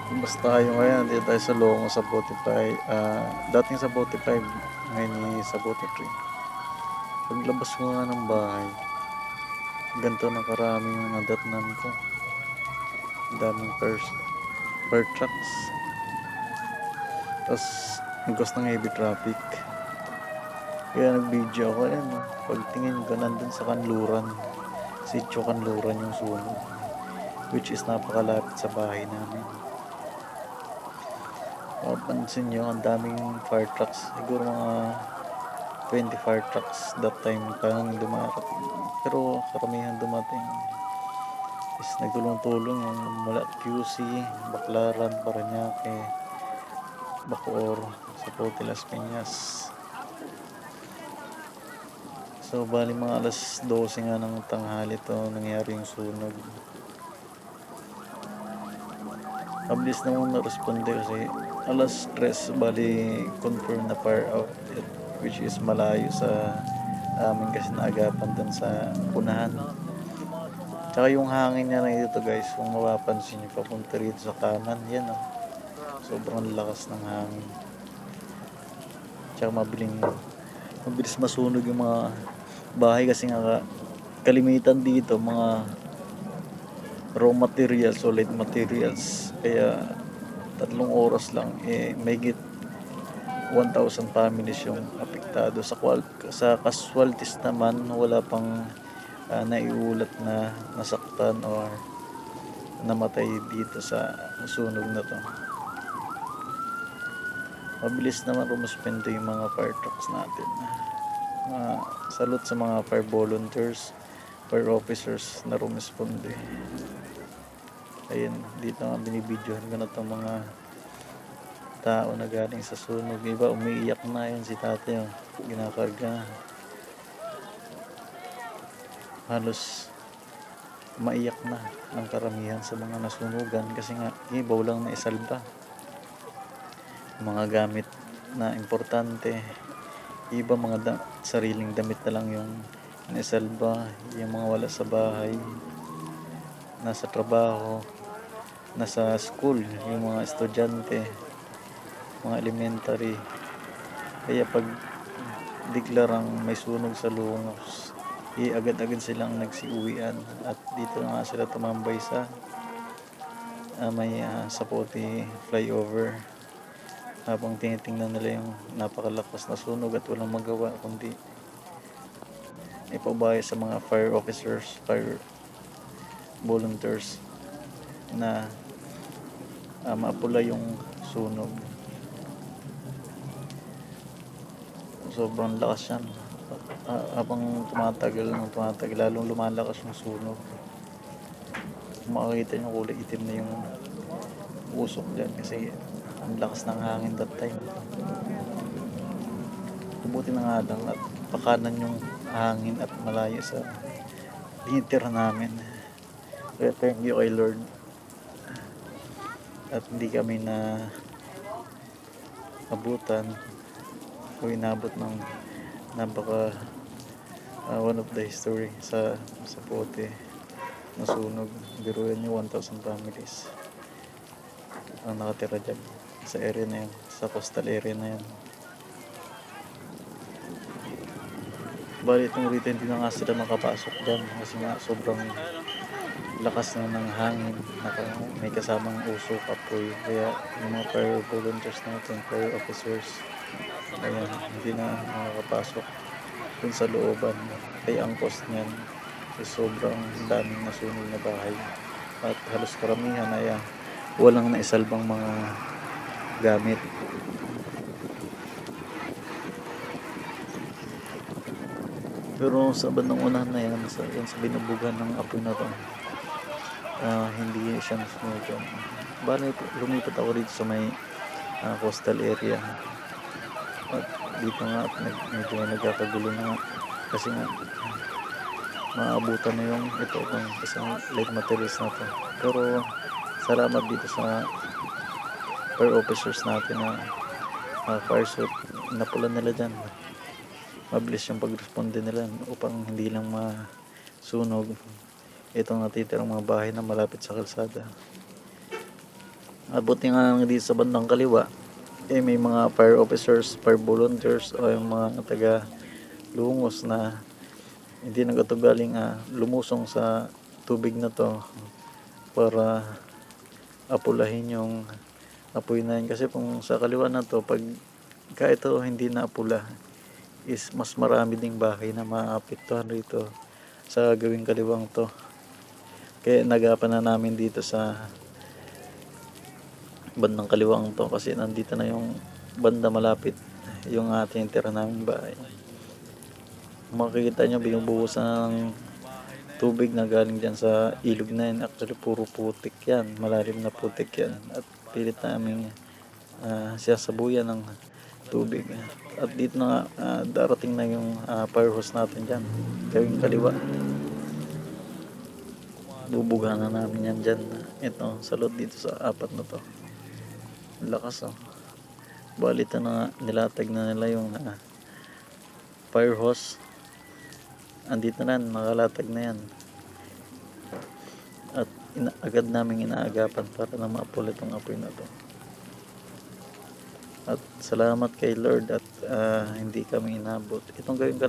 Basta tayo ngayon, dito tayo sa Longo sa Botify. Dating sa Botify, ngayon sa Botify. Paglabas ko nga ng bahay, ganito na karami yung nadatnan ko. Daming fire trucks. Tapos, nagkos ng heavy traffic. Kaya nag-video ako, ayan, no? Pagtingin ko, nandun sa Kanluran. Sitio Kanluran yung sunog. Which is napakalapit sa bahay namin. Mapansin nyo, ang daming fire trucks. Siguro mga 20 fire trucks that time parang dumarating. Pero karamihan dumating is nagtulong-tulong yung mula QC, Baclaran, Parañaque, Bacoor, Zapote, Las Piñas. So bali mga alas 12 nga ng tanghali to nangyari yung sunog. Mabilis naman na-responde kasi alas 3 bali confirm na fire out, which is malayo sa amin kasi naagapan dun sa punahan. Tsaka yung hangin niya na ito guys, kung mapapansin nyo papunta rito sa kanan, yan oh. Sobrang lakas ng hangin. Tsaka mabilis masunog yung mga bahay kasi nga kalimitan dito mga raw materials o light materials. Kaya 3 oras lang may 1,000 families yung apektado. Sa casualties naman wala pang naiulat na nasaktan or namatay dito sa sunog na to. Mabilis naman rumuspendo yung mga fire trucks natin. Salute sa mga fire volunteers, fire officers na rumisponde. Ayun, dito nga binibidyohan ko na itong mga tao na galing sa sunog. Iba umiiyak na, yun si tatay, ginakarga. Halos maiyak na ang karamihan sa mga nasunugan kasi nga ibaw lang na isalba. Mga gamit na importante, iba mga sariling damit na lang yung naisalba, yung mga wala sa bahay, nasa trabaho, nasa school, yung mga estudyante, mga elementary. Kaya pag diglarang may sunog sa Lungos, agad-agad silang nagsiuwian at dito na nga sila tumambay sa may Zapote flyover habang tinitingnan nila yung napakalakas na sunog at walang magawa kundi ipabaya sa mga fire officers, fire volunteers na maapula yung sunog. Sobrang lakas yan. Habang tumatagal lalong lumalakas yung sunog. Makikita nyo kulay itim na yung usok dyan kasi ang lakas ng hangin that time. Mabuti na nga lang at pakanan yung hangin at malayo sa tinitira namin. Kaya thank you kay Lord at hindi kami na abutan o inabot ng napaka one of the history sa Zapote na sunog. Biruin niyo 1,000 families ang nakatira dyan sa area na yan, sa coastal area na yan. Bali itong rito hindi na nga sila makapasok dyan kasi nga sobrang lakas na ng hangin, may kasamang usok, apoy. Kaya yung mga fire volunteers natin, fire officers, ayan, hindi na makakapasok dun sa looban. Kaya ang cost niyan is sobrang daming nasunog na bahay at halos karamihan ay walang naisalbang mga gamit. Pero sa bandang unahan na yan sa binubugan ng apoy na to, hindi siya nasunugan. Bali lumipat ako dito sa may coastal area at dito nga medyo nagkakagulo na kasi nga maabutan na yung isang light materials na to. Pero salamat dito sa fire officers natin na fire suit napula nila dyan. Mabilis yung pag-responde nila upang hindi lang masunog itong natitirang mga bahay na malapit sa kalsada. Buti nga lang dito sa bandang kaliwa, may mga fire officers, fire volunteers o yung mga taga lungos na hindi nagatugaling lumusong sa tubig na to para apulahin yung apoy na yun. Kasi kung sa kaliwa na to, pag kahit ito hindi na apula, is mas marami ding bahay na maapektuhan rito sa gawing kaliwang to. Kaya nagapan na namin dito sa bandang kaliwang to kasi nandito na yung banda malapit yung ating tira naming bahay. Makikita nyo binubuhusan ng tubig na galing dyan sa ilog na yan. Actually puro putik yan, malalim na putik yan, at pilit namin siyasabuyan ng tubig. At dito na darating na yung fire hose natin dyan gawing kaliwa. Bubugahan na namin yan dyan. Ito, salot dito sa apat na to. Lakas Balit na nilatag na nila yung fire hose. Andito na, nakalatag na yan. At agad naming inaagapan para na maapula itong apoy na to. At salamat kay Lord at hindi kami inabot. Itong gawing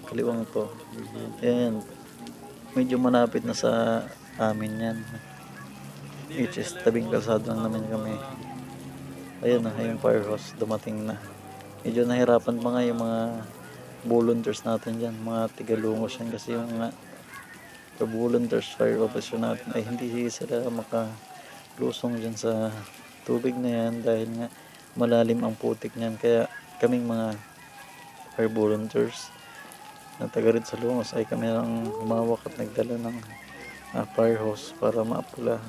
kaliwang to, ayan, medyo malapit na sa amin yan. Which is tabing kalsada lang naman kami. Ayun yung fire hose dumating na. Medyo nahirapan pa nga yung mga volunteers natin dyan, mga tigalungos yan, kasi yung volunteers fire officer natin ay hindi sila makalusong dyan sa tubig na yan dahil nga malalim ang putik niyan. Kaya kaming mga fire volunteers na taga rin sa lungos ay kami lang humawak at nagdala ng fire hose para maapula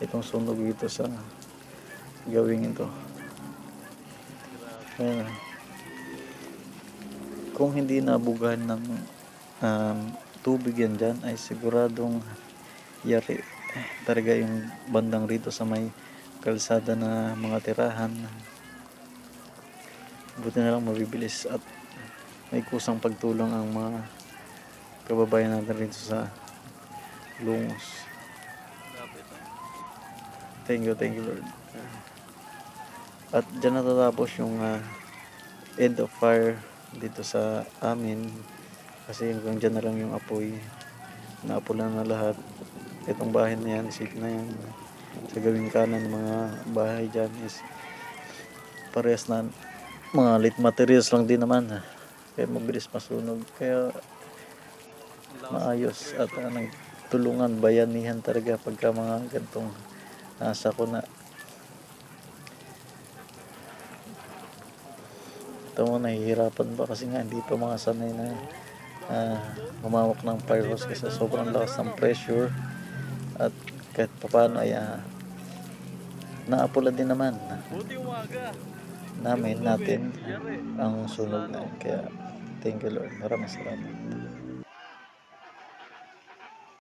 itong sunog dito sa gawing ito. Kung hindi nabugahan ng tubig yan dyan ay siguradong yari talaga yung bandang rito sa may kalsada na mga tirahan. Buti na lang mabibilis at may kusang pagtulong ang mga kababayan natin rito sa lungos. Thank you Lord. At dyan natatapos yung end of fire dito sa amin, kasi hanggang dyan na lang yung apoy. Naapulan na lahat. Itong bahay na yan, isip na yan, sa gawing kanan mga bahay dyan is parehas na mga lit materials lang din naman, kaya mabilis masunog. Kaya maayos at nagtulungan, bayanihan talaga pagka mga gantong sakuna. Ito mo, nahihirapan pa kasi nga hindi pa mga sanay na humawak ng fire hose kasi sobrang lakas ng pressure. At kahit paano ay naapula din naman natin ang sunog na. Kaya thank you Lord, maraming salamat.